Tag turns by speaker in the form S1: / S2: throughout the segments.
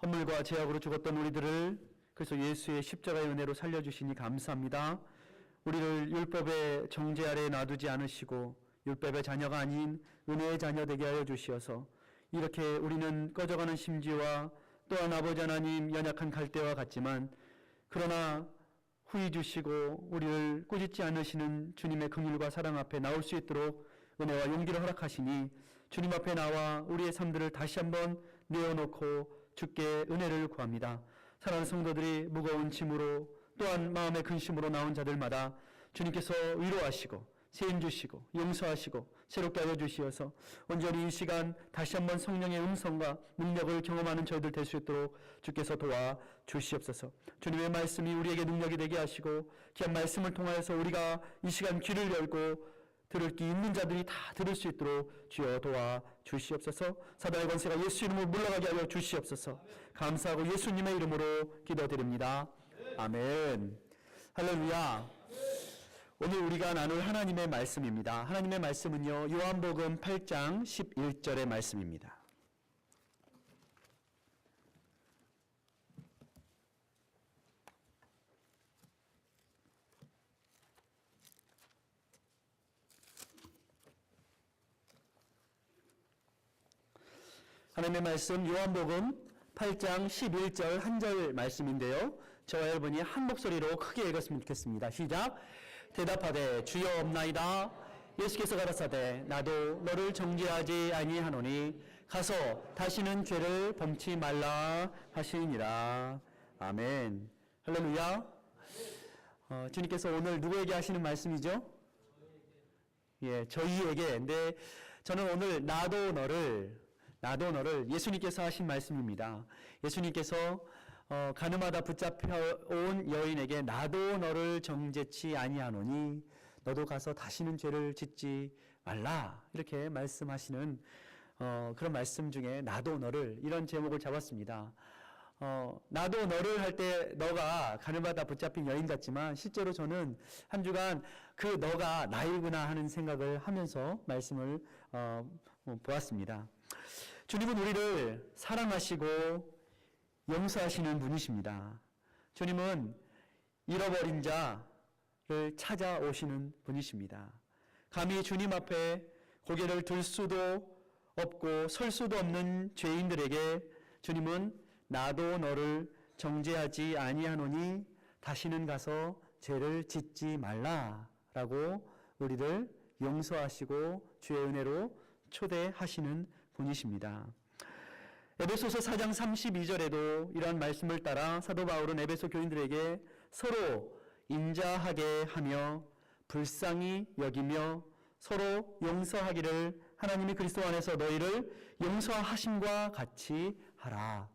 S1: 허물과 죄악으로 죽었던 우리들을 그래서 예수의 십자가의 은혜로 살려주시니 감사합니다. 우리를 율법의 정죄 아래에 놔두지 않으시고 율법의 자녀가 아닌 은혜의 자녀 되게 하여 주시어서 이렇게 우리는 꺼져가는 심지와 또한 아버지 하나님 연약한 갈대와 같지만 그러나 후히 주시고 우리를 꾸짖지 않으시는 주님의 긍휼과 사랑 앞에 나올 수 있도록 은혜와 용기를 허락하시니 주님 앞에 나와 우리의 삶들을 다시 한번 내어놓고 주께 은혜를 구합니다. 사랑하는 성도들이 무거운 짐으로 또한 마음의 근심으로 나온 자들마다 주님께서 위로하시고 세임 주시고 용서하시고 새롭게 하여 주시어서 온전히 이 시간 다시 한번 성령의 음성과 능력을 경험하는 저희들 될 수 있도록 주께서 도와 주시옵소서. 주님의 말씀이 우리에게 능력이 되게 하시고 귀한 말씀을 통하여서 우리가 이 시간 귀를 열고 들을 귀 있는 자들이 다 들을 수 있도록 주여 도와 주시옵소서. 사단의 권세가 예수 이름으로 물러가게 하여 주시옵소서. 감사하고 예수님의 이름으로 기도드립니다. 아멘. 할렐루야. 오늘 우리가 나눌 하나님의 말씀입니다. 하나님의 말씀은요, 요한복음 8장 11절의 말씀입니다. 하나님의 말씀 요한복음 8장 11절 한 절 말씀인데요. 저와 여러분이 한 목소리로 크게 읽었으면 좋겠습니다. 시작. 대답하되 주여 없나이다. 예수께서 가라사대 나도 너를 정죄하지 아니하노니 가서 다시는 죄를 범치 말라 하시니라. 아멘. 할렐루야. 주님께서 오늘 누구에게 하시는 말씀이죠? 예, 저희에게. 근데 저는 오늘 나도 너를 예수님께서 하신 말씀입니다. 예수님께서 가늠하다 붙잡혀온 여인에게 나도 너를 정죄치 아니하노니 너도 가서 다시는 죄를 짓지 말라 이렇게 말씀하시는 그런 말씀 중에 나도 너를 이런 제목을 잡았습니다. 나도 너를 할 때 너가 가늠하다 붙잡힌 여인 같지만 실제로 저는 한 주간 그 너가 나이구나 하는 생각을 하면서 말씀을 보았습니다. 주님은 우리를 사랑하시고 용서하시는 분이십니다. 주님은 잃어버린 자를 찾아오시는 분이십니다. 감히 주님 앞에 고개를 들 수도 없고 설 수도 없는 죄인들에게 주님은 나도 너를 정죄하지 아니하노니 다시는 가서 죄를 짓지 말라라고 우리를 용서하시고 주의 은혜로 초대하시는 분이십니다. 에베소서 4장 32절에도 이러한 말씀을 따라 사도 바울은 에베소 교인들에게 서로 인자하게 하며 불쌍히 여기며 서로 용서하기를 하나님이 그리스도 안에서 너희를 용서하심과 같이 하라.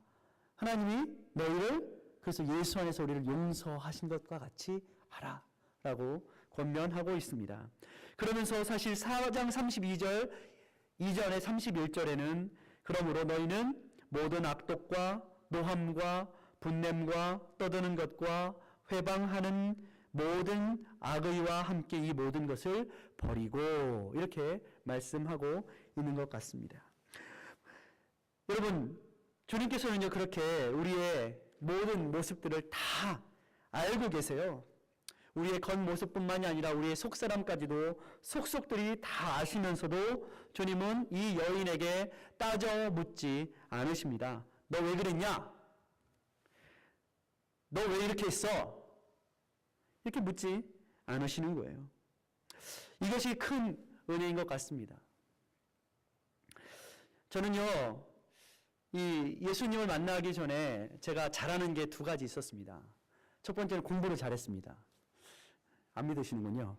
S1: 하나님이 너희를 그래서 예수 안에서 우리를 용서하신 것과 같이 하라 라고 권면하고 있습니다. 그러면서 사실 4장 32절 이전의 31절에는 그러므로 너희는 모든 악독과 노함과 분냄과 떠드는 것과 회방하는 모든 악의와 함께 이 모든 것을 버리고 이렇게 말씀하고 있는 것 같습니다. 여러분, 주님께서는요 그렇게 우리의 모든 모습들을 다 알고 계세요. 우리의 겉모습뿐만이 아니라 우리의 속사람까지도 속속들이 다 아시면서도 주님은 이 여인에게 따져 묻지 않으십니다. 너 왜 그랬냐? 너 왜 이렇게 했어? 이렇게 묻지 않으시는 거예요. 이것이 큰 은혜인 것 같습니다. 저는요, 이 예수님을 만나기 전에 제가 잘하는 게 두 가지 있었습니다. 첫 번째는 공부를 잘했습니다. 안 믿으시는군요.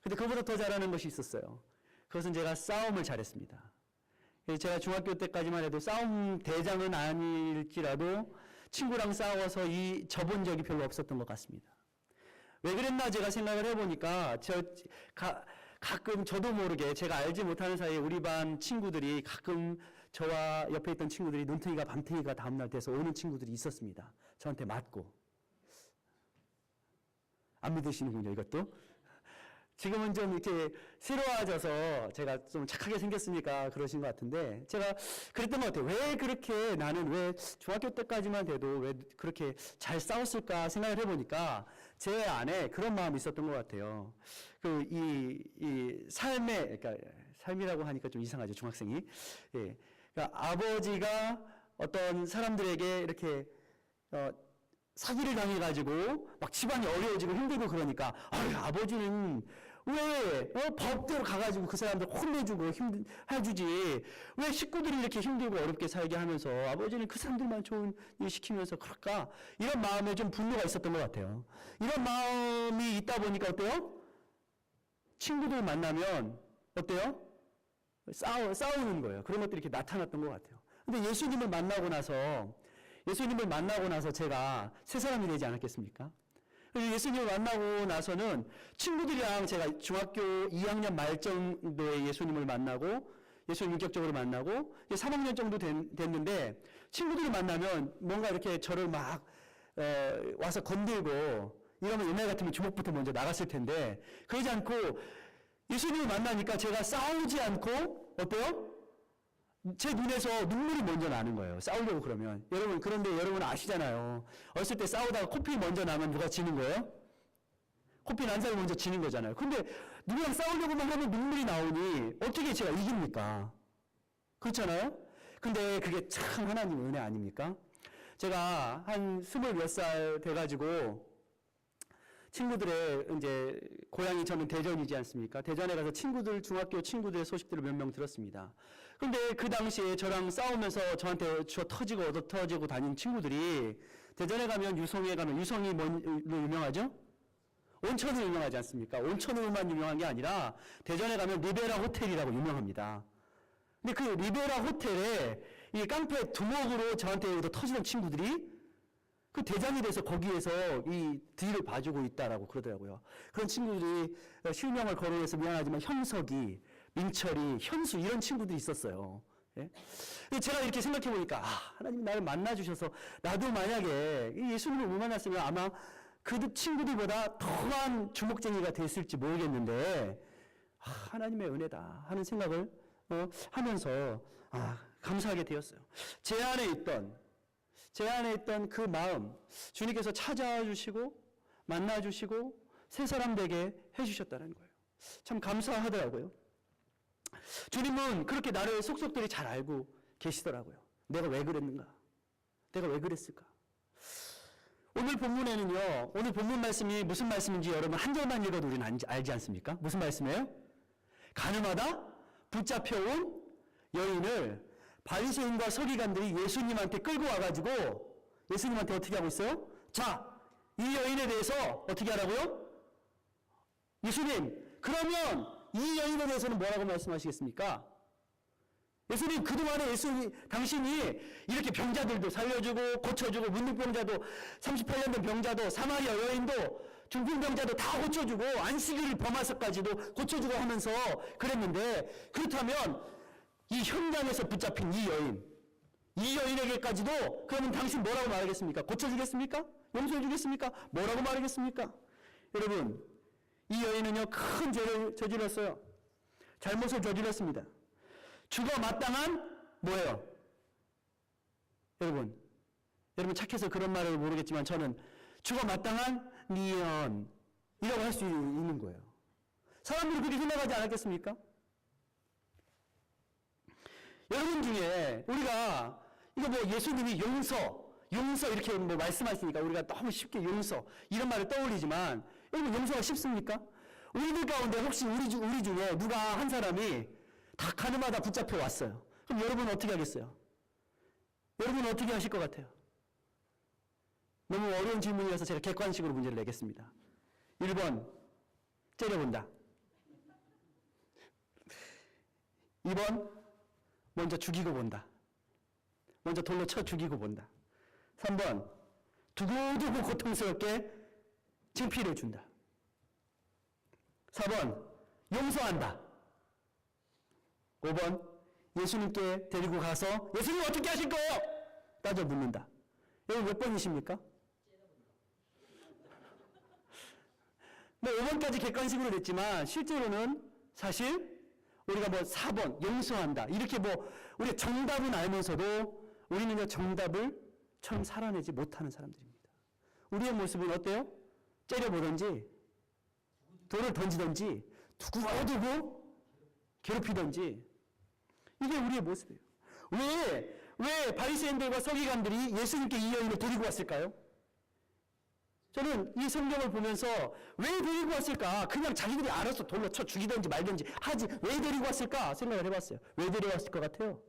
S1: 근데 그보다 더 잘하는 것이 있었어요. 그것은 제가 싸움을 잘했습니다. 제가 중학교 때까지만 해도 싸움 대장은 아닐지라도 친구랑 싸워서 접은 적이 별로 없었던 것 같습니다. 왜 그랬나 제가 생각을 해보니까 가끔 저도 모르게 제가 알지 못하는 사이에 우리 반 친구들이 가끔 저와 옆에 있던 친구들이 눈탱이가 밤탱이가 다음날 돼서 오는 친구들이 있었습니다. 저한테 맞고. 안 믿으시는군요, 이것도. 지금은 좀 이렇게 새로워져서 제가 좀 착하게 생겼으니까 그러신 것 같은데, 제가 그랬던 것 같아요. 왜 그렇게 나는 왜 중학교 때까지만 돼도 왜 그렇게 잘 싸웠을까 생각을 해보니까 제 안에 그런 마음이 있었던 것 같아요. 이 삶의, 그러니까 삶이라고 하니까 좀 이상하죠, 중학생이. 예. 그러니까 아버지가 어떤 사람들에게 이렇게, 사기를 당해가지고 막 집안이 어려워지고 힘들고 그러니까 아버지는 왜 법대로 가가지고 그 사람들 혼내주고 해주지 왜 식구들이 이렇게 힘들고 어렵게 살게 하면서 아버지는 그 사람들만 좋은 일 시키면서 그럴까, 이런 마음에 좀 분노가 있었던 것 같아요. 이런 마음이 있다 보니까 어때요? 친구들 만나면 어때요? 싸우는 거예요. 그런 것들이 이렇게 나타났던 것 같아요. 근데 예수님을 만나고 나서 제가 새 사람이 되지 않았겠습니까? 예수님을 만나고 나서는 친구들이랑 제가 중학교 2학년 말 정도에 예수님을 만나고 예수님 인격적으로 만나고 3학년 정도 됐는데 친구들이 만나면 뭔가 이렇게 저를 막 와서 건들고 이러면 옛날 같으면 주먹부터 먼저 나갔을 텐데 그러지 않고 예수님을 만나니까 제가 싸우지 않고 어때요? 제 눈에서 눈물이 먼저 나는 거예요. 싸우려고 그러면. 여러분, 그런데 여러분 아시잖아요. 어렸을 때 싸우다가 코피 먼저 나면 누가 지는 거예요? 코피 난 사람이 먼저 지는 거잖아요. 근데 누구랑 싸우려고만 하면 눈물이 나오니 어떻게 제가 이깁니까? 그렇잖아요? 근데 그게 참 하나님의 은혜 아닙니까? 제가 한 20몇 살 돼가지고 친구들의 이제 고향이 저는 대전이지 않습니까? 대전에 가서 중학교 친구들의 소식들을 몇 명 들었습니다. 근데 그 당시에 저랑 싸우면서 저한테 주워 터지고 얻어 터지고 다닌 친구들이 대전에 가면 유성에 가면 유성이 뭔로 유명하죠? 온천으로 유명하지 않습니까? 온천으로만 유명한 게 아니라 대전에 가면 리베라 호텔이라고 유명합니다. 근데 그 리베라 호텔에 이 깡패 두목으로 저한테 얻어 터지던 친구들이 그 대장이 돼서 거기에서 이 뒤를 봐주고 있다라고 그러더라고요. 그런 친구들이 실명을 거론해서 미안하지만 형석이, 민철이, 현수 이런 친구들이 있었어요. 예? 제가 이렇게 생각해 보니까 하나님 나를 만나주셔서 나도 만약에 예수님을 못 만났으면 아마 그 친구들보다 더한 주먹쟁이가 됐을지 모르겠는데 하나님의 은혜다 하는 생각을 하면서 감사하게 되었어요. 제 안에 있던 그 마음 주님께서 찾아와 주시고 만나 주시고 새 사람 되게 해주셨다는 거예요. 참 감사하더라고요. 주님은 그렇게 나를 속속들이 잘 알고 계시더라고요. 내가 왜 그랬는가? 내가 왜 그랬을까? 오늘 본문에는요, 오늘 본문 말씀이 무슨 말씀인지 여러분 한 절만 읽어도 우리는 알지 않습니까? 무슨 말씀이에요? 가늠하다 붙잡혀온 여인을 바리새인과 서기관들이 예수님한테 끌고 와가지고 예수님한테 어떻게 하고 있어요? 자, 이 여인에 대해서 어떻게 하라고요? 예수님, 그러면 이 여인에 대해서는 뭐라고 말씀하시겠습니까? 예수님, 그동안에 당신이 이렇게 병자들도 살려주고 고쳐주고 문둥병자도 38년 된 병자도 사마리아 여인도 중풍병자도 다 고쳐주고 안식일을 범하서까지도 고쳐주고 하면서 그랬는데 그렇다면 이 현장에서 붙잡힌 이 여인에게까지도 그러면 당신 뭐라고 말하겠습니까? 고쳐주겠습니까? 용서해주겠습니까? 뭐라고 말하겠습니까? 여러분, 이 여인은요 큰 죄를 저질렀어요. 잘못을 저질렀습니다. 죽어 마땅한 뭐예요? 여러분 착해서 그런 말을 모르겠지만 저는 죽어 마땅한 미연이라고 할 수 있는 거예요. 사람들이 그렇게 생각하지 않았겠습니까? 여러분 중에 우리가 이거 뭐 예수님이 용서 이렇게 뭐 말씀하시니까 우리가 너무 쉽게 용서 이런 말을 떠올리지만 여러분 용서가 쉽습니까? 우리들 가운데 혹시 우리 중에 누가 한 사람이 다 가늠하다 붙잡혀 왔어요. 그럼 여러분은 어떻게 하겠어요? 여러분은 어떻게 하실 것 같아요? 너무 어려운 질문이어서 제가 객관식으로 문제를 내겠습니다. 1번 째려본다. 2번 먼저 죽이고 본다. 먼저 돌로 쳐 죽이고 본다. 3번 두고두고 고통스럽게 창피를 준다. 4번 용서한다. 5번 예수님께 데리고 가서 예수님 어떻게 하실 거예요? 따져 묻는다. 여러분 몇 번이십니까? 뭐 5번까지 객관식으로 됐지만 실제로는 사실 우리가 뭐 4번 용서한다 이렇게 뭐 우리가 정답은 알면서도 우리는 정답을 처럼 살아내지 못하는 사람들입니다. 우리의 모습은 어때요? 째려보든지 돌을 던지든지 두고 괴롭히든지 이게 우리의 모습이에요. 왜 바리새인들과 서기관들이 예수님께 이 여인을 데리고 왔을까요? 저는 이 성경을 보면서 왜 데리고 왔을까? 그냥 자기들이 알아서 돌로 쳐 죽이든지 말든지 하지 왜 데리고 왔을까? 생각을 해봤어요. 왜 데려왔을 것 같아요?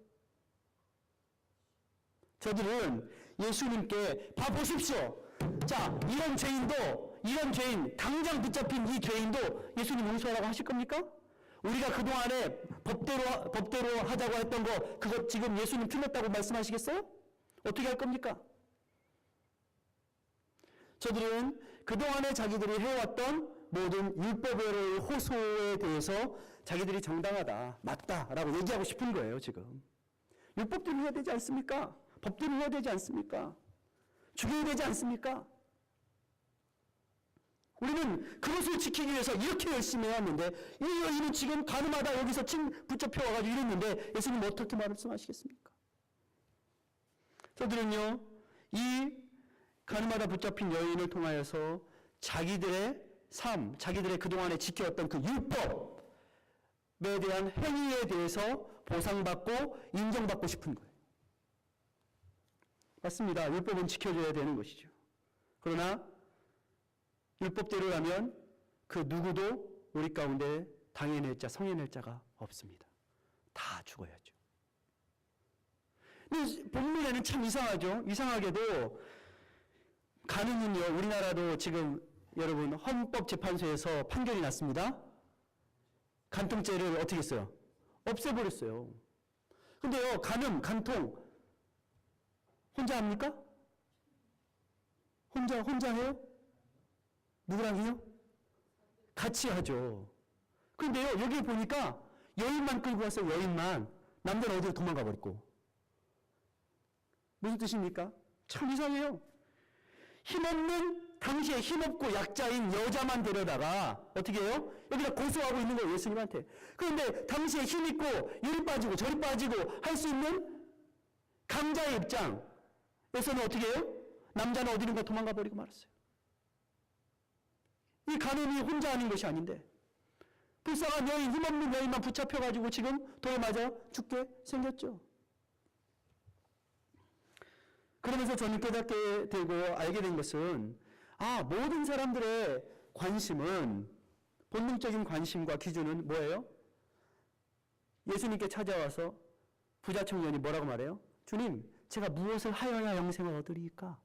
S1: 저들은 예수님께 봐보십시오. 자, 이런 죄인, 당장 붙잡힌 이 죄인도 예수님 용서하라고 하실 겁니까? 우리가 그동안에 법대로 하자고 했던 거, 그거 지금 예수님 틀렸다고 말씀하시겠어요? 어떻게 할 겁니까? 저들은 그동안에 자기들이 해왔던 모든 율법의 호소에 대해서 자기들이 정당하다, 맞다라고 얘기하고 싶은 거예요, 지금. 율법대로 해야 되지 않습니까? 법대로 해야 되지 않습니까? 죽여야 되지 않습니까? 우리는 그것을 지키기 위해서 이렇게 열심히 해왔는데 이 여인은 지금 가늠하다 여기서 붙잡혀 와가지고 이랬는데 예수님 어떻게 말씀하시겠습니까? 저들은요 이 가늠하다 붙잡힌 여인을 통하여서 자기들의 삶, 자기들의 그동안에 지켜왔던 그 율법에 대한 행위에 대해서 보상받고 인정받고 싶은 거예요. 맞습니다. 율법은 지켜줘야 되는 것이죠. 그러나 율법대로라면 그 누구도 우리 가운데 당해낼 자, 성해낼 자가 없습니다. 다 죽어야죠. 근데 본문에는 참 이상하죠. 이상하게도 간음은요, 우리나라도 지금 여러분 헌법재판소에서 판결이 났습니다. 간통죄를 어떻게 했어요? 없애버렸어요. 근데요, 간통 혼자 합니까? 혼자 해요? 누구랑 해요? 같이 하죠. 그런데요, 여기 보니까 여인만 끌고 왔어요. 여인만. 남자는 어디로 도망가 버렸고. 무슨 뜻입니까? 참 이상해요. 당시에 힘없고 약자인 여자만 데려다가 어떻게 해요? 여기다 고소하고 있는 거예요, 예수님한테. 그런데 당시에 힘있고 이리 빠지고 저리 빠지고 할 수 있는 강자의 입장에서는 어떻게 해요? 남자는 어디론가 도망가 버리고 말았어요. 이 간음이 혼자 하는 것이 아닌데 불쌍한 여인, 힘없는 여인만 붙잡혀가지고 지금 돌에 맞아 죽게 생겼죠. 그러면서 저는 깨닫게 되고 알게 된 것은 모든 사람들의 관심은 본능적인 관심과 기준은 뭐예요? 예수님께 찾아와서 부자 청년이 뭐라고 말해요? 주님, 제가 무엇을 하여야 영생을 얻으리까?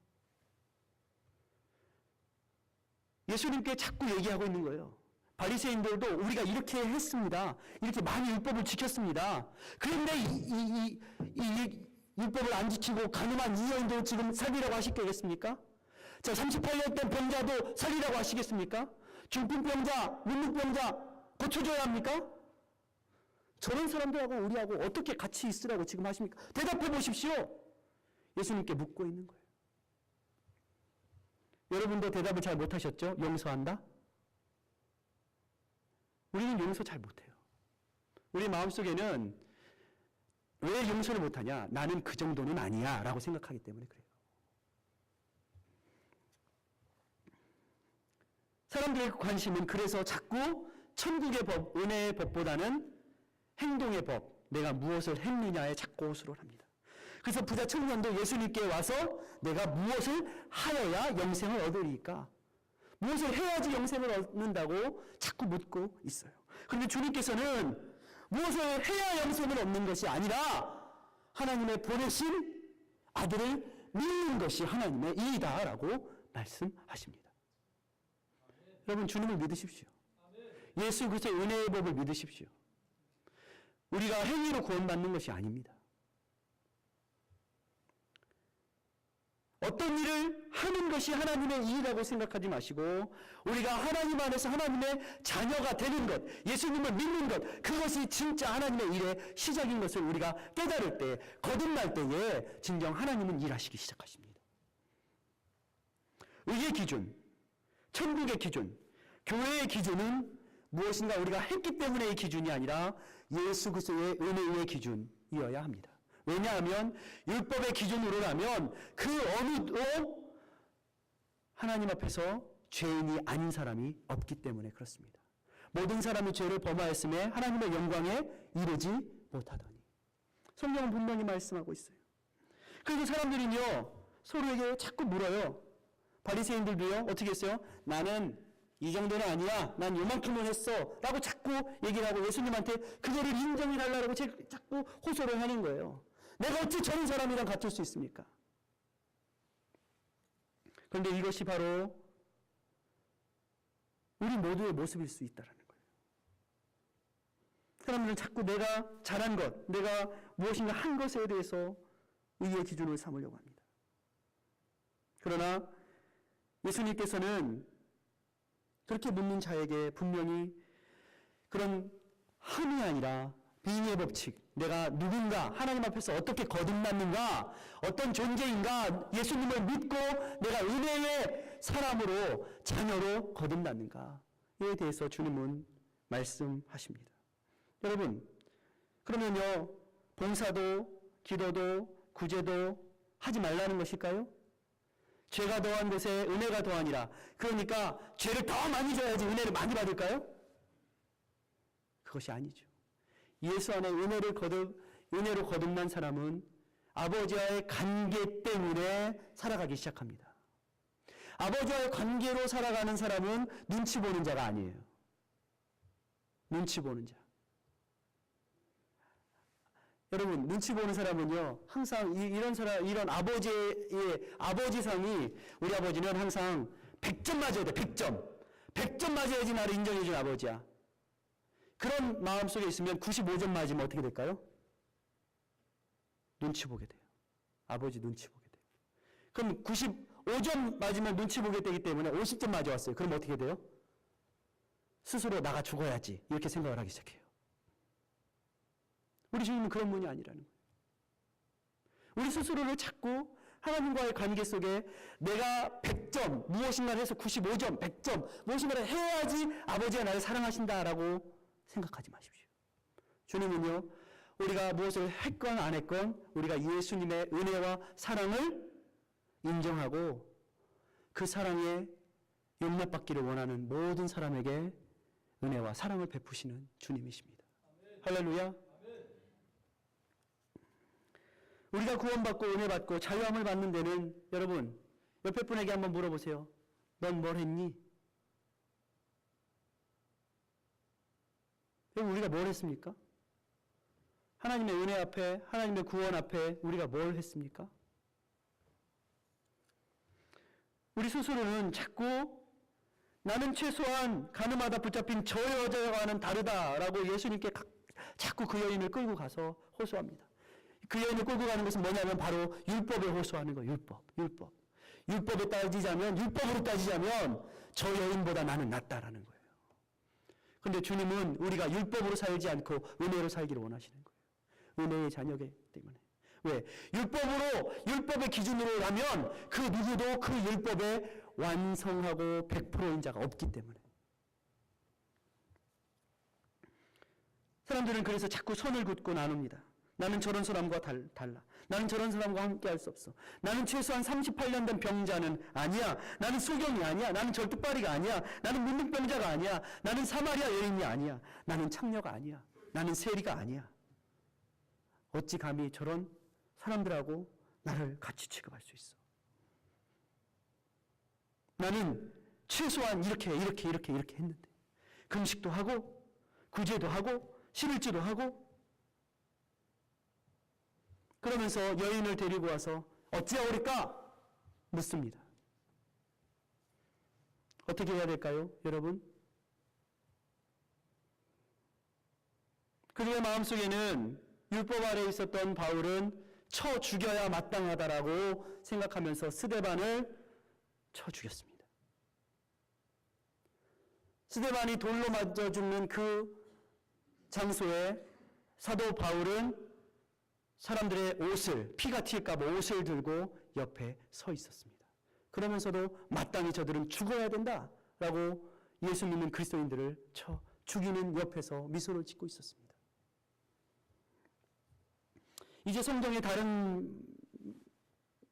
S1: 예수님께 자꾸 얘기하고 있는 거예요. 바리새인들도 우리가 이렇게 했습니다. 이렇게 많이 율법을 지켰습니다. 그런데 이 율법을 안 지키고 간음한 이 여인도 지금 살리라고 하시겠습니까? 자, 38년 된 병자도 살리라고 하시겠습니까? 중풍병자, 문둥병자 고쳐줘야 합니까? 저런 사람들하고 우리하고 어떻게 같이 있으라고 지금 하십니까? 대답해 보십시오. 예수님께 묻고 있는 거예요. 여러분도 대답을 잘 못하셨죠? 용서한다? 우리는 용서 잘 못해요. 우리 마음속에는 왜 용서를 못하냐? 나는 그 정도는 아니야 라고 생각하기 때문에 그래요. 사람들의 관심은 그래서 자꾸 천국의 법, 은혜의 법보다는 행동의 법, 내가 무엇을 했느냐에 자꾸 호소를 합니다. 그래서 부자 청년도 예수님께 와서 내가 무엇을 하여야 영생을 얻으리까? 무엇을 해야지 영생을 얻는다고 자꾸 묻고 있어요. 그런데 주님께서는 무엇을 해야 영생을 얻는 것이 아니라 하나님의 보내신 아들을 믿는 것이 하나님의 일이다라고 말씀하십니다. 여러분, 주님을 믿으십시오. 예수 그리스도의 은혜의 법을 믿으십시오. 우리가 행위로 구원받는 것이 아닙니다. 어떤 일을 하는 것이 하나님의 일이라고 생각하지 마시고 우리가 하나님 안에서 하나님의 자녀가 되는 것, 예수님을 믿는 것, 그것이 진짜 하나님의 일의 시작인 것을 우리가 깨달을 때, 거듭날 때에 진정 하나님은 일하시기 시작하십니다. 의의 기준, 천국의 기준, 교회의 기준은 무엇인가 우리가 했기 때문의 기준이 아니라 예수 그리스도의 은혜의 기준이어야 합니다. 왜냐하면 율법의 기준으로라면 그 어느도 하나님 앞에서 죄인이 아닌 사람이 없기 때문에 그렇습니다. 모든 사람이 죄를 범하였음에 하나님의 영광에 이르지 못하더니. 성경은 분명히 말씀하고 있어요. 그래서 사람들은요 서로에게 자꾸 물어요. 바리새인들도요 어떻게 했어요? 나는 이 정도는 아니야. 난 요만큼은 했어. 라고 자꾸 얘기를 하고 예수님한테 그거를 인정해달라고 자꾸 호소를 하는 거예요. 내가 어찌 저런 사람이랑 같을 수 있습니까? 그런데 이것이 바로 우리 모두의 모습일 수 있다는 거예요. 사람들은 자꾸 내가 잘한 것, 내가 무엇인가 한 것에 대해서 의의 기준을 삼으려고 합니다. 그러나 예수님께서는 그렇게 묻는 자에게 분명히 그런 함이 아니라 빙의 법칙, 내가 누군가 하나님 앞에서 어떻게 거듭났는가, 어떤 존재인가, 예수님을 믿고 내가 은혜의 사람으로 자녀로 거듭났는가에 대해서 주님은 말씀하십니다. 여러분, 그러면요 봉사도 기도도 구제도 하지 말라는 것일까요? 죄가 더한 곳에 은혜가 더하니라. 그러니까 죄를 더 많이 져야지 은혜를 많이 받을까요? 그것이 아니죠. 예수 안에 은혜로 거듭난 사람은 아버지와의 관계 때문에 살아가기 시작합니다. 아버지와의 관계로 살아가는 사람은 눈치 보는 자가 아니에요. 눈치 보는 자. 여러분, 눈치 보는 사람은요, 항상 이런 아버지상이, 우리 아버지는 항상 100점 맞아야 돼, 100점. 100점 맞아야지 나를 인정해준 아버지야. 그런 마음속에 있으면 95점 맞으면 어떻게 될까요? 눈치 보게 돼요. 아버지 눈치 보게 돼요. 그럼 95점 맞으면 눈치 보게 되기 때문에 50점 맞아왔어요. 그럼 어떻게 돼요? 스스로 나가 죽어야지. 이렇게 생각을 하기 시작해요. 우리 주님은 그런 분이 아니라는 거예요. 우리 스스로를 찾고 하나님과의 관계 속에 내가 100점, 무엇인가를 해서 95점, 100점, 무엇인가를 해야지 아버지가 나를 사랑하신다라고 생각하지 마십시오. 주님은요, 우리가 무엇을 했건 안 했건 우리가 예수님의 은혜와 사랑을 인정하고 그 사랑에 용납받기를 원하는 모든 사람에게 은혜와 사랑을 베푸시는 주님이십니다. 할렐루야. 우리가 구원받고 은혜받고 자유함을 받는 데는 여러분 옆에 분에게 한번 물어보세요. 넌 뭘 했니? 우리가 뭘 했습니까? 하나님의 은혜 앞에, 하나님의 구원 앞에 우리가 뭘 했습니까? 우리 스스로는 자꾸 나는 최소한 가늠하다 붙잡힌 저 여자와는 다르다라고 예수님께 자꾸 그 여인을 끌고 가서 호소합니다. 그 여인을 끌고 가는 것은 뭐냐면 바로 율법에 호소하는 거예요. 율법에 따지자면, 율법으로 따지자면 저 여인보다 나는 낫다라는 거예요. 그런데 주님은 우리가 율법으로 살지 않고 은혜로 살기를 원하시는 거예요. 은혜의 자녀이기 때문에. 왜? 율법의 기준으로 하면 그 누구도 그 율법에 완성하고 100%인 자가 없기 때문에. 사람들은 그래서 자꾸 선을 긋고 나눕니다. 나는 저런 사람과 달라. 나는 저런 사람과 함께 할 수 없어. 나는 최소한 38년 된 병자는 아니야. 나는 소경이 아니야. 나는 절뚝발이가 아니야. 나는 문둥병자가 아니야. 나는 사마리아 여인이 아니야. 나는 창녀가 아니야. 나는 세리가 아니야. 어찌 감히 저런 사람들하고 나를 같이 취급할 수 있어. 나는 최소한 이렇게 했는데 금식도 하고 구제도 하고 11조도 하고 그러면서 여인을 데리고 와서 어찌하오리까? 묻습니다. 어떻게 해야 될까요, 여러분? 그들의 마음속에는 율법 아래에 있었던 바울은 쳐 죽여야 마땅하다라고 생각하면서 스데반을 쳐 죽였습니다. 스데반이 돌로 맞아 죽는 그 장소에 사도 바울은 사람들의 옷을, 피가 튈까 봐 옷을 들고 옆에 서 있었습니다. 그러면서도 마땅히 저들은 죽어야 된다라고 예수 믿는 그리스도인들을 쳐 죽이는 옆에서 미소를 짓고 있었습니다. 이제 성경의 다른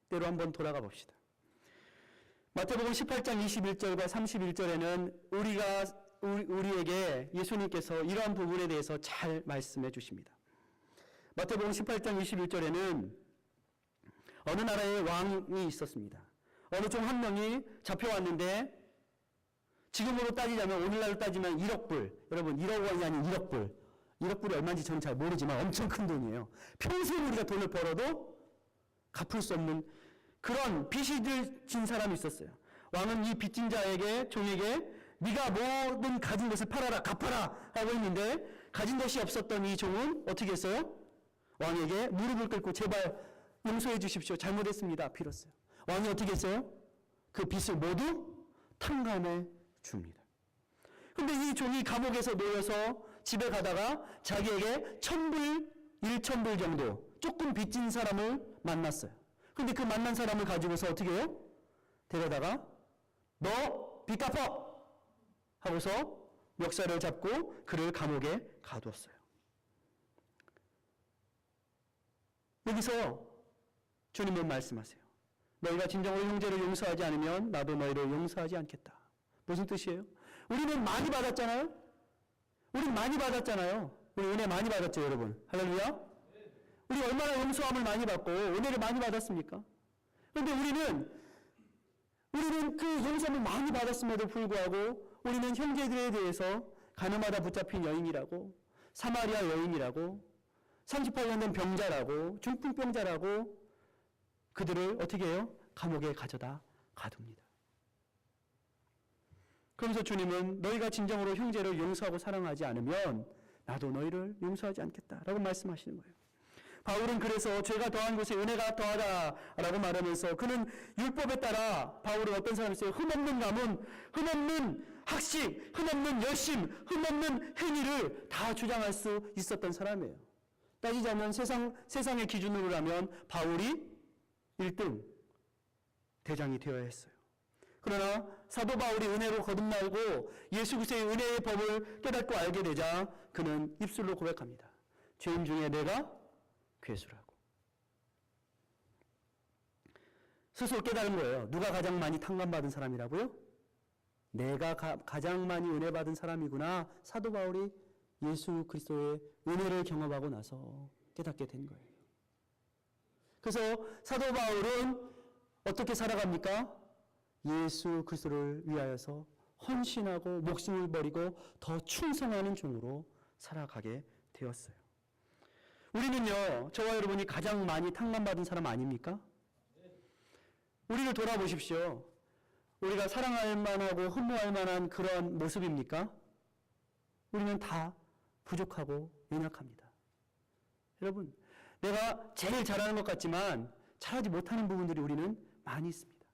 S1: 데로 한번 돌아가 봅시다. 마태복음 18장 21절과 31절에는 우리에게 예수님께서 이러한 부분에 대해서 잘 말씀해 주십니다. 마태복음 18장 21절에는 어느 나라에 왕이 있었습니다. 어느 종 한 명이 잡혀왔는데 지금으로 따지자면 오늘날로 따지면 1억 불, 여러분 1억 원이 아닌 1억 불. 1억 불이 얼마인지 저는 잘 모르지만 엄청 큰 돈이에요. 평생 우리가 돈을 벌어도 갚을 수 없는 그런 빚이 진 사람이 있었어요. 왕은 이 빚진 자에게 종에게 네가 모든 가진 것을 팔아라 갚아라 하고 있는데 가진 것이 없었던 이 종은 어떻게 했어요? 왕에게 무릎을 꿇고 제발 용서해 주십시오. 잘못했습니다. 빌었어요. 왕이 어떻게 했어요? 그 빚을 모두 탕감해 줍니다. 근데 이 종이 감옥에서 놓여서 집에 가다가 자기에게 1,000불, 1,000불 정도 조금 빚진 사람을 만났어요. 근데 그 만난 사람을 가지고서 어떻게 해요? 데려다가 너 빚 갚아! 하고서 멱살을 잡고 그를 감옥에 가두었어요. 여기서 주님은 말씀하세요. 너희가 진정으로 형제를 용서하지 않으면 나도 너희를 용서하지 않겠다. 무슨 뜻이에요? 우리는 많이 받았잖아요? 우리 많이 받았잖아요. 우리 은혜 많이 받았죠, 여러분. 할렐루야? 우리 얼마나 용서함을 많이 받고 은혜를 많이 받았습니까? 그런데 우리는 그 용서함을 많이 받았음에도 불구하고 우리는 형제들에 대해서 가늠하다 붙잡힌 여인이라고, 사마리아 여인이라고, 38년 된 병자라고, 중풍병자라고 그들을 어떻게 해요? 감옥에 가져다 가둡니다. 그러면서 주님은 너희가 진정으로 형제를 용서하고 사랑하지 않으면 나도 너희를 용서하지 않겠다라고 말씀하시는 거예요. 바울은 그래서 죄가 더한 곳에 은혜가 더하다라고 말하면서 그는 율법에 따라 바울은 어떤 사람이었어요? 흠없는 가문, 흠없는 학식, 흠없는 열심, 흠없는 행위를 다 주장할 수 있었던 사람이에요. 따지자면 세상의 기준으로 하면 바울이 1등 대장이 되어야 했어요. 그러나 사도 바울이 은혜로 거듭나고 예수 그리스도의 은혜의 법을 깨닫고 알게 되자 그는 입술로 고백합니다. 죄인 중에 내가 괴수라고. 스스로 깨달은 거예요. 누가 가장 많이 탕감받은 사람이라고요? 내가 가장 많이 은혜 받은 사람이구나. 사도 바울이 예수 그리스도의 은혜를 경험하고 나서 깨닫게 된 거예요. 그래서 사도 바울은 어떻게 살아갑니까? 예수 그리스도를 위하여서 헌신하고 목숨을 버리고 더 충성하는 종으로 살아가게 되었어요. 우리는요, 저와 여러분이 가장 많이 탕감받은 사람 아닙니까? 우리를 돌아보십시오. 우리가 사랑할 만하고 흠모할 만한 그런 모습입니까? 우리는 다 부족하고 연약합니다. 여러분, 내가 제일 잘하는 것 같지만 잘하지 못하는 부분들이 우리는 많이 있습니다.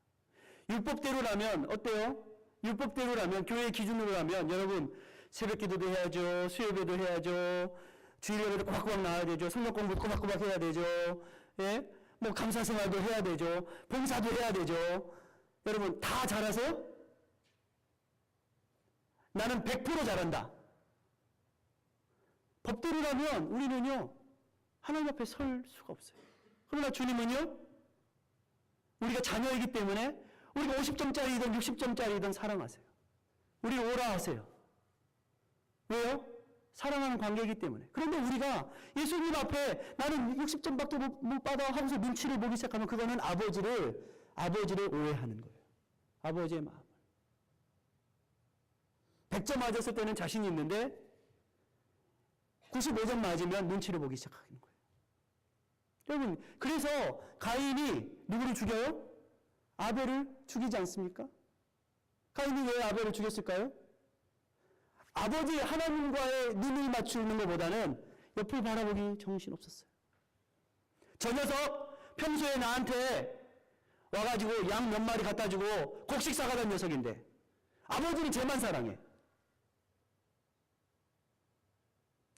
S1: 율법대로라면 어때요? 율법대로라면 교회의 기준으로 하면 여러분 새벽 기도도 해야죠. 수요예배도 해야죠. 주일 예배도 꼬박꼬박 나와야 되죠. 성경 공부 꼬박꼬박 해야 되죠. 예? 뭐 감사 생활도 해야 되죠. 봉사도 해야 되죠. 여러분 다 잘하세요? 나는 100% 잘한다. 법대로라면 우리는요 하나님 앞에 설 수가 없어요. 그러나 주님은요 우리가 자녀이기 때문에 우리가 50점짜리든 60점짜리든 사랑하세요. 우리를 오라 하세요. 왜요? 사랑하는 관계이기 때문에. 그런데 우리가 예수님 앞에 나는 60점밖에 못 받아 하고서 눈치를 보기 시작하면 그거는 아버지를 오해하는 거예요. 아버지의 마음을. 100점 맞았을 때는 자신이 있는데 95점 맞으면 눈치를 보기 시작하는 거예요. 여러분, 그래서 가인이 누구를 죽여요? 아벨을 죽이지 않습니까? 가인이 왜 아벨을 죽였을까요? 아버지 하나님과의 눈을 맞추는 것보다는 옆을 바라보기 정신없었어요. 저 녀석 평소에 나한테 와가지고 양 몇 마리 갖다 주고 곡식 사가던 녀석인데 아버지는 쟤만 사랑해.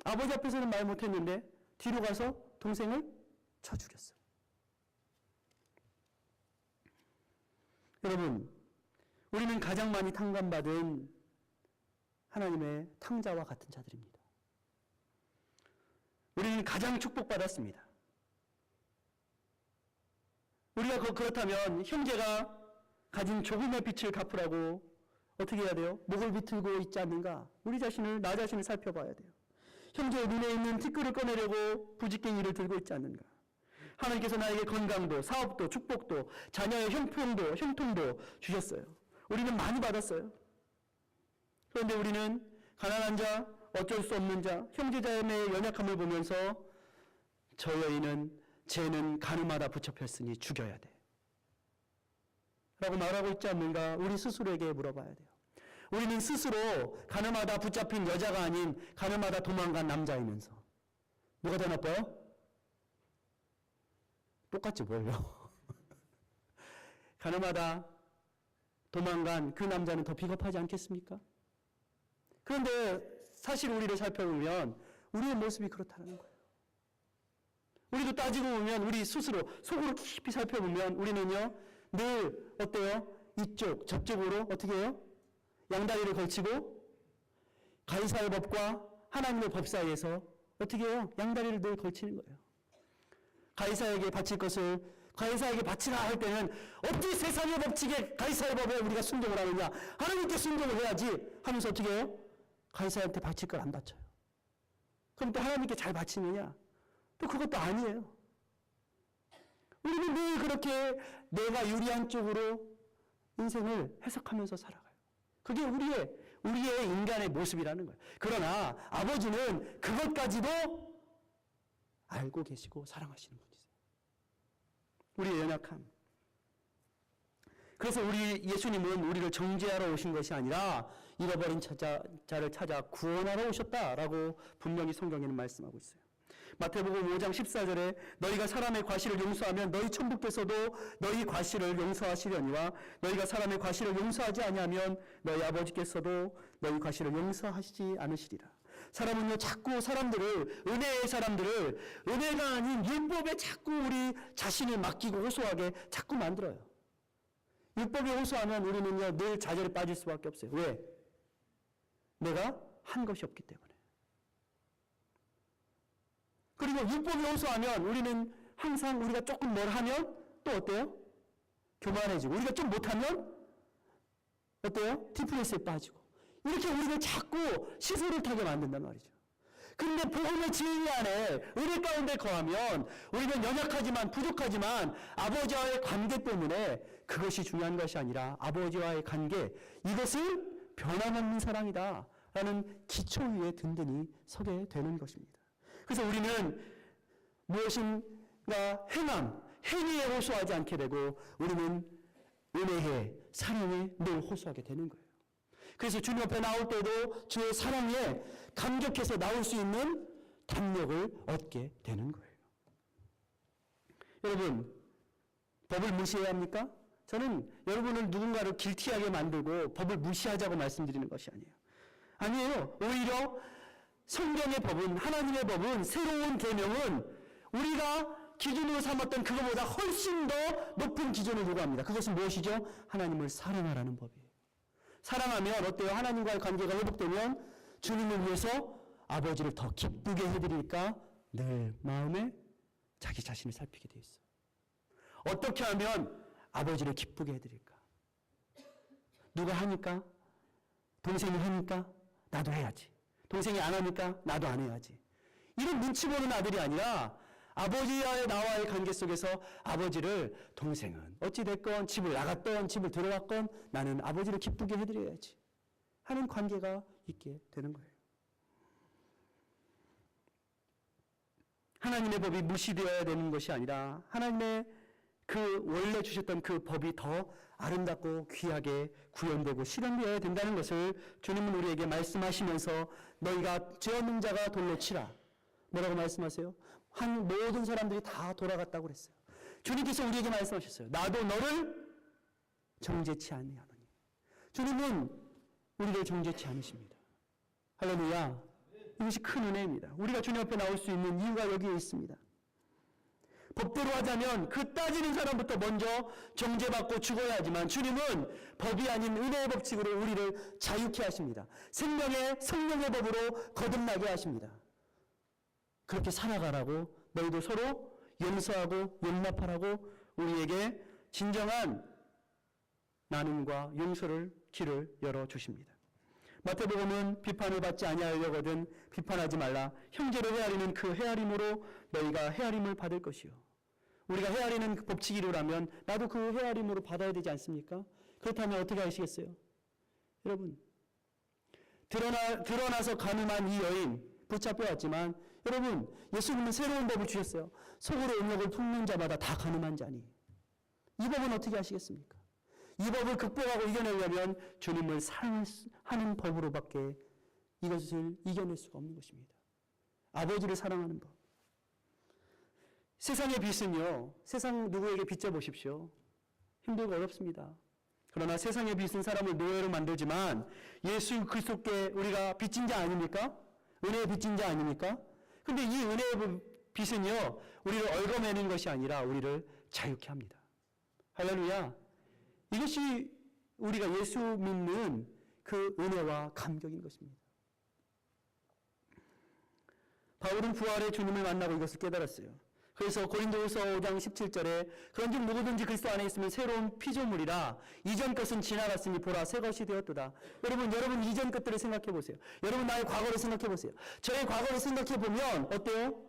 S1: 아버지 앞에서는 말 못했는데 뒤로 가서 동생을 쳐 죽였어요. 여러분, 우리는 가장 많이 탕감받은 하나님의 탕자와 같은 자들입니다. 우리는 가장 축복받았습니다. 우리가 그렇다면 형제가 가진 조금의 빚을 갚으라고 어떻게 해야 돼요? 목을 비틀고 있지 않는가? 우리 자신을, 나 자신을 살펴봐야 돼요. 형제의 눈에 있는 티끌을 꺼내려고 부직갱이를 들고 있지 않는가? 하나님께서 나에게 건강도, 사업도, 축복도, 자녀의 형통도 주셨어요. 우리는 많이 받았어요. 그런데 우리는 가난한 자, 어쩔 수 없는 자, 형제자매의 연약함을 보면서 저 여인은 죄는 가늠하다 붙잡혔으니 죽여야 돼 라고 말하고 있지 않는가? 우리 스스로에게 물어봐야 돼요. 우리는 스스로 가늠하다 붙잡힌 여자가 아닌 가늠하다 도망간 남자이면서 누가 더 나빠요? 똑같지 뭘요? 가늠하다 도망간 그 남자는 더 비겁하지 않겠습니까? 그런데 사실 우리를 살펴보면 우리의 모습이 그렇다는 거예요. 우리도 따지고 보면 우리 스스로 속으로 깊이 살펴보면 우리는요 늘 어때요? 이쪽 저쪽으로 어떻게 해요? 양다리를 걸치고 가이사의 법과 하나님의 법 사이에서 어떻게 해요? 양다리를 늘 걸치는 거예요. 가이사에게 바칠 것을 가이사에게 바치라 할 때는 어떻게 세상의 법칙에 가이사의 법에 우리가 순종을 하느냐? 하나님께 순종을 해야지 하면서 어떻게 해요? 가이사한테 바칠 걸 안 바쳐요. 그럼 또 하나님께 잘 바치느냐? 또 그것도 아니에요. 우리는 늘 그렇게 내가 유리한 쪽으로 인생을 해석하면서 살아가요. 그게 우리의 인간의 모습이라는 거예요. 그러나 아버지는 그것까지도 알고 계시고 사랑하시는 분이세요. 우리의 연약함. 그래서 예수님은 우리를 정죄하러 오신 것이 아니라 잃어버린 자를 찾아 구원하러 오셨다라고 분명히 성경에는 말씀하고 있어요. 마태복음 5장 14절에 너희가 사람의 과실을 용서하면 너희 천부께서도 너희 과실을 용서하시려니와 너희가 사람의 과실을 용서하지 아니하면 너희 아버지께서도 너희 과실을 용서하시지 않으시리라. 사람은요 자꾸 은혜의 사람들을 은혜가 아닌 율법에 자꾸 우리 자신을 맡기고 호소하게 자꾸 만들어요. 율법에 호소하면 우리는요 늘 좌절에 빠질 수밖에 없어요. 왜? 내가 한 것이 없기 때문에. 그리고 율법에 호소하면 우리는 항상 우리가 조금 뭘 하면 또 어때요? 교만해지고 우리가 좀 못하면 어때요? 디프레스에 빠지고 이렇게 우리를 자꾸 시소를 타게 만든단 말이죠. 그런데 복음의 진리 안에 은혜 가운데 거하면 우리는 연약하지만 부족하지만 아버지와의 관계 때문에 그것이 중요한 것이 아니라 아버지와의 관계 이것을 변함없는 사랑이다 라는 기초 위에 든든히 서게 되는 것입니다. 그래서 우리는 무엇인가 행위에 호소하지 않게 되고 우리는 은혜에 사랑에 늘 호소하게 되는 거예요. 그래서 주님 앞에 나올 때도 주의 사랑에 감격해서 나올 수 있는 담력을 얻게 되는 거예요. 여러분, 법을 무시해야 합니까? 저는 여러분을 누군가를 길티하게 만들고 법을 무시하자고 말씀드리는 것이 아니에요. 오히려 성경의 법은, 하나님의 법은, 새로운 계명은 우리가 기준으로 삼았던 그것보다 훨씬 더 높은 기준을 요구합니다. 그것은 무엇이죠? 하나님을 사랑하라는 법이에요. 사랑하면 어때요? 하나님과의 관계가 회복되면 주님을 위해서 아버지를 더 기쁘게 해드릴까? 늘 마음에 자기 자신을 살피게 되어 있어요. 어떻게 하면 아버지를 기쁘게 해드릴까? 누가 하니까? 동생이 하니까? 나도 해야지. 동생이 안 하니까 나도 안 해야지. 이런 눈치 보는 아들이 아니라 아버지와의 나와의 관계 속에서 아버지를 동생은 어찌됐건 집을 나갔건 집을 들어갔건 나는 아버지를 기쁘게 해드려야지 하는 관계가 있게 되는 거예요. 하나님의 법이 무시되어야 되는 것이 아니라 하나님의 그 원래 주셨던 그 법이 더 아름답고 귀하게 구현되고 실현되어야 된다는 것을 주님은 우리에게 말씀하시면서 너희가 죄 없는 자가 돌로 치라. 뭐라고 말씀하세요? 한 모든 사람들이 다 돌아갔다고 그랬어요. 주님께서 우리에게 말씀하셨어요. 나도 너를 정죄치 아니하노니. 주님은 우리를 정죄치 않으십니다. 할렐루야. 이것이 큰 은혜입니다. 우리가 주님 앞에 나올 수 있는 이유가 여기에 있습니다. 법대로 하자면 그 따지는 사람부터 먼저 정죄받고 죽어야 하지만 주님은 법이 아닌 은혜의 법칙으로 우리를 자유케 하십니다. 생명의 성령의 법으로 거듭나게 하십니다. 그렇게 살아가라고 너희도 서로 용서하고 용납하라고 우리에게 진정한 나눔과 용서를 길을 열어주십니다. 마태복음은 비판을 받지 아니하려거든 비판하지 말라. 형제를 헤아리는 그 헤아림으로 너희가 헤아림을 받을 것이요. 우리가 헤아리는 그 법칙이 이루라면 나도 그 헤아림으로 받아야 되지 않습니까? 그렇다면 어떻게 하시겠어요? 여러분, 드러나서 가늠한 이 여인 붙잡혀왔지만 여러분, 예수님은 새로운 법을 주셨어요. 속으로 음욕을 품는 자마다 다 가늠한 자니. 이 법은 어떻게 하시겠습니까? 이 법을 극복하고 이겨내려면 주님을 사랑하는 법으로밖에 이것을 이겨낼 수가 없는 것입니다. 아버지를 사랑하는 법. 세상의 빚은요, 세상 누구에게 빚져보십시오. 힘들고 어렵습니다. 그러나 세상의 빚은 사람을 노예로 만들지만 예수 그리스도께 우리가 빚진 자 아닙니까? 은혜의 빚진 자 아닙니까? 근데 이 은혜의 빚은요, 우리를 얽어매는 것이 아니라 우리를 자유케 합니다. 할렐루야. 이것이 우리가 예수 믿는 그 은혜와 감격인 것입니다. 바울은 부활의 주님을 만나고 이것을 깨달았어요. 그래서 고린도후서 5장 17절에 그런즉 누구든지 그리스도 안에 있으면 새로운 피조물이라 이전 것은 지나갔으니 보라 새 것이 되었도다. 여러분 이전 것들을 생각해 보세요. 여러분 나의 과거를 생각해 보세요. 저의 과거를 생각해 보면 어때요?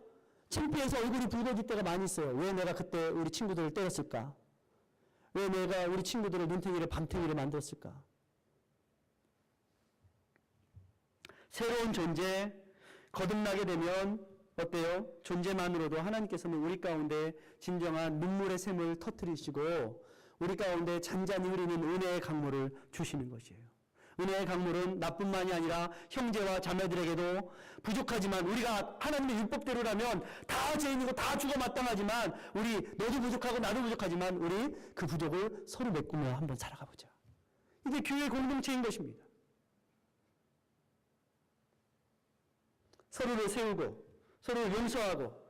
S1: 창피해서 얼굴이 붉어질 때가 많이 있어요. 왜 내가 그때 우리 친구들을 때렸을까? 왜 내가 우리 친구들을 눈탱이를 밤탱이를 만들었을까? 새로운 존재 거듭나게 되면 어때요? 존재만으로도 하나님께서는 우리 가운데 진정한 눈물의 샘을 터뜨리시고 우리 가운데 잔잔히 흐르는 은혜의 강물을 주시는 것이에요. 은혜의 강물은 나뿐만이 아니라 형제와 자매들에게도 부족하지만 우리가 하나님의 율법대로라면 다 죄인이고 다 죽어 마땅하지만 우리 너도 부족하고 나도 부족하지만 우리 그 부족을 서로 메꾸며 한번 살아가 보자. 이게 교회 공동체인 것입니다. 서로를 세우고 서로를 용서하고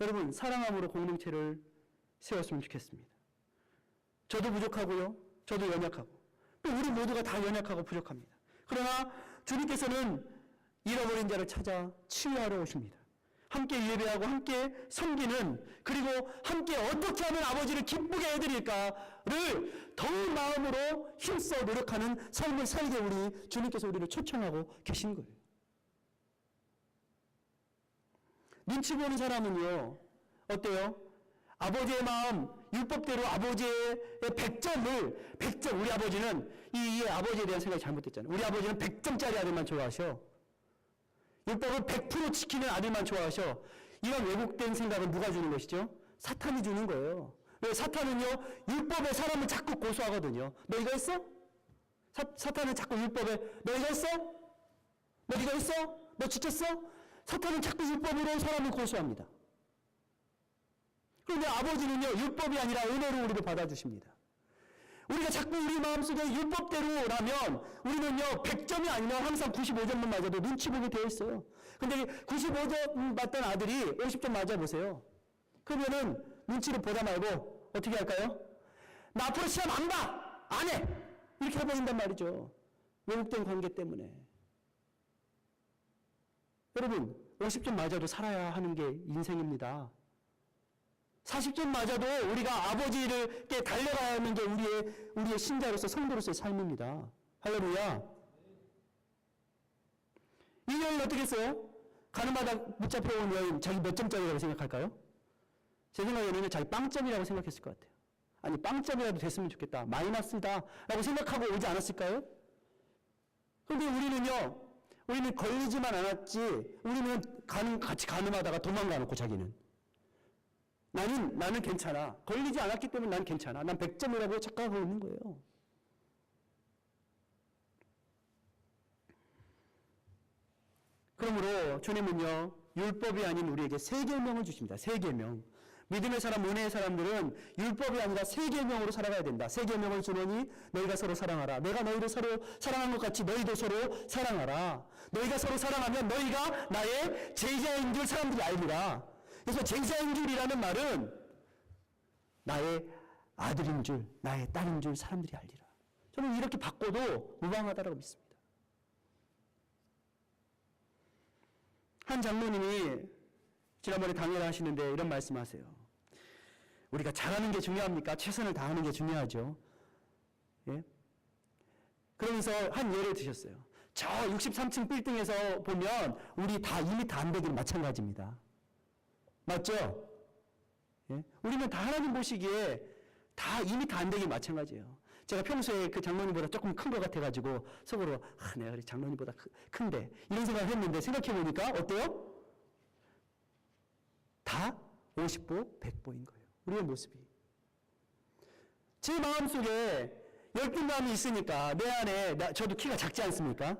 S1: 여러분 사랑함으로 공동체를 세웠으면 좋겠습니다. 저도 부족하고요. 저도 연약하고 또 우리 모두가 다 연약하고 부족합니다. 그러나 주님께서는 잃어버린 자를 찾아 치유하러 오십니다. 함께 예배하고 함께 섬기는 그리고 함께 어떻게 하면 아버지를 기쁘게 해드릴까를 더욱 마음으로 힘써 노력하는 삶을 살게 우리 주님께서 우리를 초청하고 계신 거예요. 눈치 보는 사람은요 어때요? 아버지의 마음 율법대로 아버지의 100점 우리 아버지는 이 아버지에 대한 생각이 잘못됐잖아요. 우리 아버지는 100점짜리 아들만 좋아하셔. 율법을 100% 지키는 아들만 좋아하셔. 이런 왜곡된 생각은 누가 주는 것이죠? 사탄이 주는 거예요. 왜? 사탄은요 율법에 사람을 자꾸 고소하거든요. 너 이거 했어? 사탄은 자꾸 율법에 너 이거 했어? 너 이거 했어? 너 지켰어? 사탄은 자꾸 율법으로 사람을 고소합니다. 그런데 아버지는요 율법이 아니라 은혜로 우리를 받아주십니다. 우리가 자꾸 우리 마음속에 율법대로라면 우리는요 100점이 아니면 항상 95점만 맞아도 눈치 보게 되어 있어요. 근데 95점 맞던 아들이 50점 맞아보세요. 그러면은 눈치를 보다 말고 어떻게 할까요? 나 앞으로 시험 안 봐! 안 해! 이렇게 해버린단 말이죠. 왜곡된 관계 때문에. 여러분 50점 맞아도 살아야 하는 게 인생입니다. 40점 맞아도 우리가 아버지께 달려가야 하는 게 우리의 신자로서 성도로서의 삶입니다. 할렐루야. 이 여인 어떻게 했어요? 가늠하다 붙잡혀온 여인 자기 몇 점짜리라고 생각할까요? 제 생각에는 자기 빵점이라고 생각했을 것 같아요. 아니 빵점이라도 됐으면 좋겠다. 마이너스다 라고 생각하고 오지 않았을까요? 그런데 우리는 걸리지만 않았지 우리는 같이 가늠하다가 도망가 놓고 자기는 나는 괜찮아. 걸리지 않았기 때문에 난 괜찮아. 난 100점이라고 착각하고 있는 거예요. 그러므로 주님은요 율법이 아닌 우리에게 새 계명을 주십니다. 새 계명. 믿음의 사람, 은혜의 사람들은 율법이 아니라 새 계명으로 살아가야 된다. 새 계명을 주노니 너희가 서로 사랑하라. 내가 너희를 서로 사랑한 것 같이 너희도 서로 사랑하라. 너희가 서로 사랑하면 너희가 나의 제자인 줄 사람들이 알리라. 그래서 제자인 줄이라는 말은 나의 아들인 줄, 나의 딸인 줄 사람들이 알리라. 저는 이렇게 바꿔도 무방하다라고 믿습니다. 한 장로님이 지난번에 강연을 하시는데 이런 말씀하세요. 우리가 잘하는 게 중요합니까? 최선을 다하는 게 중요하죠. 예? 그러면서 한 예를 드셨어요. 저 63층 빌딩에서 보면 우리 다 2m 안 되기는 마찬가지입니다. 맞죠? 예? 우리는 다 하나님 보시기에 다 2m 안 되기 마찬가지예요. 제가 평소에 그 장로님보다 조금 큰 것 같아가지고 속으로 내가 장로님보다 큰데 이런 생각을 했는데 생각해보니까 어때요? 다 50보, 100보인 거예요. 우리의 모습이. 제 마음속에 열등감이 있으니까 내 안에 저도 키가 작지 않습니까?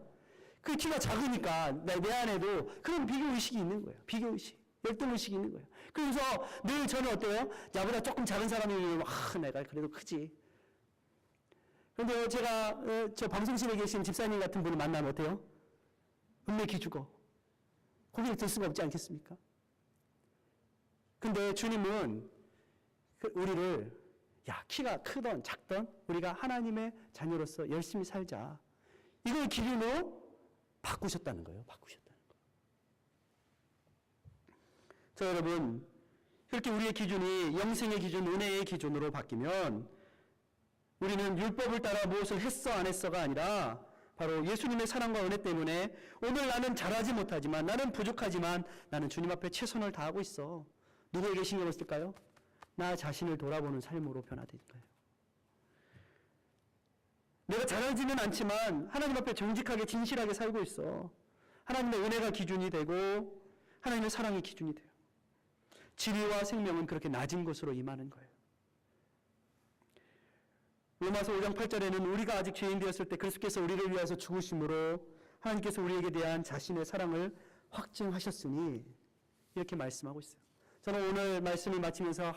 S1: 그 키가 작으니까 내 안에도 그런 비교의식이 있는 거예요. 비교의식, 열등의식이 있는 거예요. 그래서 늘 저는 어때요? 나보다 조금 작은 사람이 내가 그래도 크지. 그런데 제가 저 방송실에 계신 집사님 같은 분을 만나면 어때요? 은맥이 죽어. 고개를 들 수가 없지 않겠습니까? 근데 주님은 우리를 키가 크던 작던 우리가 하나님의 자녀로서 열심히 살자. 이걸 기준으로 바꾸셨다는 거예요. 바꾸셨다는 거예요. 자, 여러분, 이렇게 우리의 기준이 영생의 기준, 은혜의 기준으로 바뀌면 우리는 율법을 따라 무엇을 했어 안 했어가 아니라 바로 예수님의 사랑과 은혜 때문에 오늘 나는 잘하지 못하지만 나는 부족하지만 나는 주님 앞에 최선을 다하고 있어. 누구에게 신경을 쓸까요? 나 자신을 돌아보는 삶으로 변화된 거예요. 내가 잘하지는 않지만 하나님 앞에 정직하게 진실하게 살고 있어. 하나님의 은혜가 기준이 되고 하나님의 사랑이 기준이 돼요. 진리와 생명은 그렇게 낮은 곳으로 임하는 거예요. 로마서 5장 8절에는 우리가 아직 죄인 되었을 때 그리스도께서 우리를 위하여 죽으심으로 하나님께서 우리에게 대한 자신의 사랑을 확증하셨으니 이렇게 말씀하고 있어요. 저는 오늘 말씀을 마치면서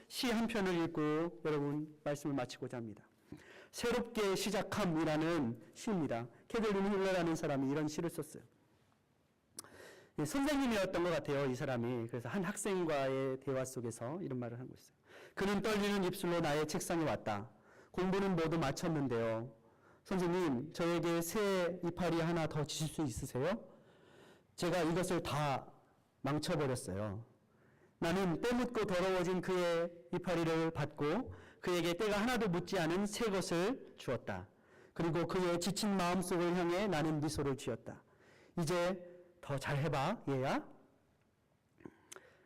S1: 시 한 편을 읽고 여러분 말씀을 마치고자 합니다. 새롭게 시작함이라는 시입니다. 캐들린 힐러라는 사람이 이런 시를 썼어요. 선생님이었던 것 같아요, 이 사람이. 그래서 한 학생과의 대화 속에서 이런 말을 하고 있어요. 그는 떨리는 입술로 나의 책상에 왔다. 공부는 모두 마쳤는데요. 선생님, 저에게 새 이파리 하나 더 주실 수 있으세요? 제가 이것을 다 망쳐버렸어요. 나는 때묻고 더러워진 그의 이파리를 받고 그에게 때가 하나도 묻지 않은 새 것을 주었다. 그리고 그의 지친 마음속을 향해 나는 미소를 지었다. 이제 더 잘해봐, 얘야.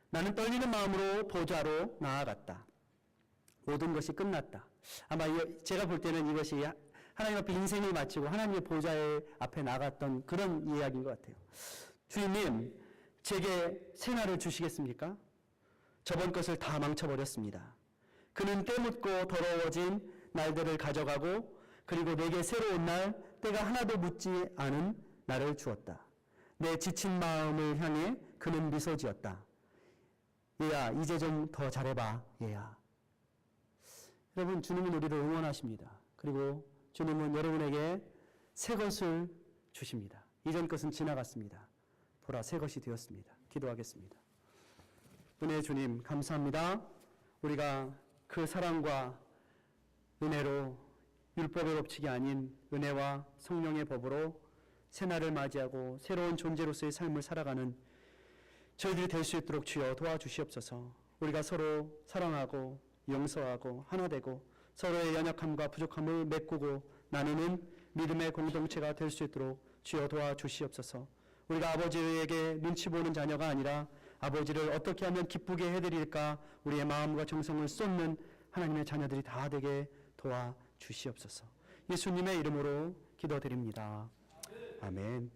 S1: 나는 떨리는 마음으로 보좌로 나아갔다. 모든 것이 끝났다. 아마 제가 볼 때는 이것이 하나님 앞에 인생을 마치고 하나님의 보좌 앞에 나갔던 그런 이야기인 것 같아요. 주님, 제게 새 날을 주시겠습니까? 저번 것을 다 망쳐버렸습니다. 그는 때묻고 더러워진 날들을 가져가고 그리고 내게 새로운 날, 때가 하나도 묻지 않은 날을 주었다. 내 지친 마음을 향해 그는 미소 지었다. 얘야, 이제 좀 더 잘해봐, 얘야. 여러분, 주님은 우리를 응원하십니다. 그리고 주님은 여러분에게 새 것을 주십니다. 이전 것은 지나갔습니다. 보라, 새 것이 되었습니다. 기도하겠습니다. 은혜의 주님, 감사합니다. 우리가 그 사랑과 은혜로 율법의 법칙이 아닌 은혜와 성령의 법으로 새날을 맞이하고 새로운 존재로서의 삶을 살아가는 저희들이 될 수 있도록 주여 도와주시옵소서. 우리가 서로 사랑하고 용서하고 하나 되고 서로의 연약함과 부족함을 메꾸고 나누는 믿음의 공동체가 될 수 있도록 주여 도와주시옵소서. 우리가 아버지에게 눈치 보는 자녀가 아니라 아버지를 어떻게 하면 기쁘게 해드릴까 우리의 마음과 정성을 쏟는 하나님의 자녀들이 다 되게 도와주시옵소서. 예수님의 이름으로 기도드립니다. 아멘.